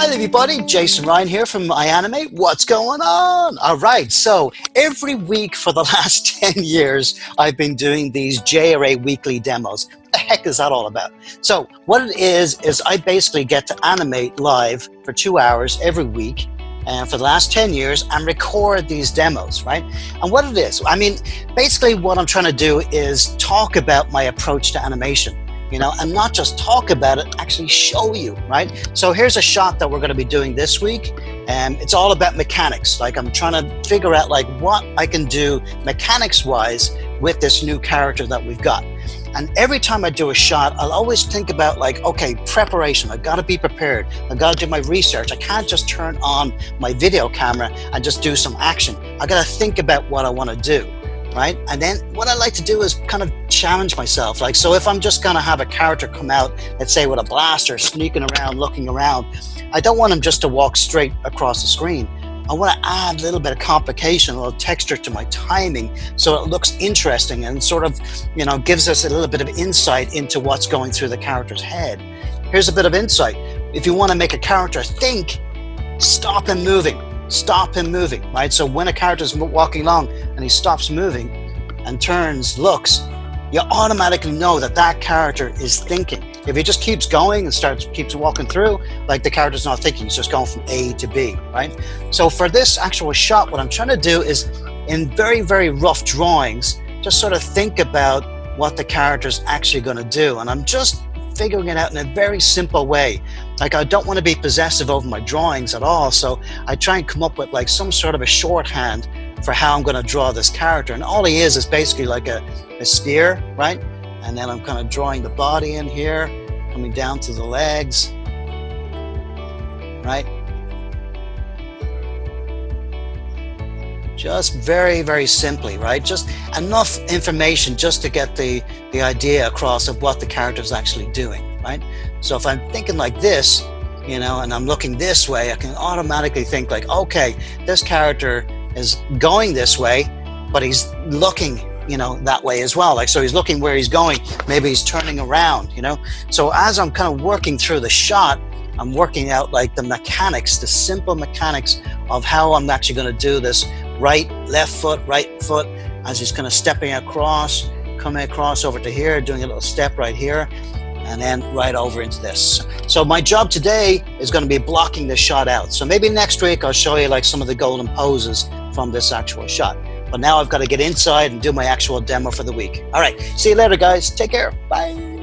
Hi everybody, Jason Ryan here from iAnimate. What's going on? All right, so every week for the last 10 years, I've been doing these JRA weekly demos. What the heck is that all about? So what it is I basically get to animate live for 2 hours every week and for the last 10 years and record these demos, right? And what it is, I mean, basically what I'm trying to do is talk about my approach to animation. And not just talk about it, actually show you, right? So here's a shot that we're going to be doing this week, and it's all about mechanics. Like I'm trying to figure out like what I can do mechanics-wise with this new character that we've got. And every time I do a shot, I'll always think about like, okay, preparation. I've got to be prepared. I've got to do my research. I can't just turn on my video camera and just do some action. I got to think about what I want to do. Right? And then what I like to do is kind of challenge myself. Like, so if I'm just going to have a character come out, let's say with a blaster, sneaking around, looking around, I don't want him just to walk straight across the screen. I want to add a little bit of complication, a little texture to my timing so it looks interesting and sort of, gives us a little bit of insight into what's going through the character's head. Here's a bit of insight. If you want to make a character think, stop him moving. Stop him moving, right? So when a character is walking along and he stops moving and turns, looks, you automatically know that that character is thinking. If he just keeps going and keeps walking through, like the character's not thinking, he's just going from A to B, right? So for this actual shot, what I'm trying to do is in very, very rough drawings, just sort of think about what the character's actually going to do. And I'm just figuring it out in a very simple way. Like I don't want to be possessive over my drawings at all, so I try and come up with like some sort of a shorthand for how I'm going to draw this character. And all he is basically like a steer, right? And then I'm kind of drawing the body in here, coming down to the legs, right? Just very, very simply, right? Just enough information just to get the idea across of what the character is actually doing, right? So if I'm thinking like this, and I'm looking this way, I can automatically think like, okay, this character is going this way, but he's looking, that way as well. Like, so he's looking where he's going. Maybe he's turning around, So as I'm kind of working through the shot, I'm working out like the mechanics, the simple mechanics of how I'm actually going to do this. Right, left foot, as he's kind of stepping across, coming across over to here, doing a little step right here, and then right over into this. So my job today is going to be blocking this shot out. So maybe next week I'll show you like some of the golden poses from this actual shot. But now I've got to get inside and do my actual demo for the week. All right, see you later, guys. Take care. Bye.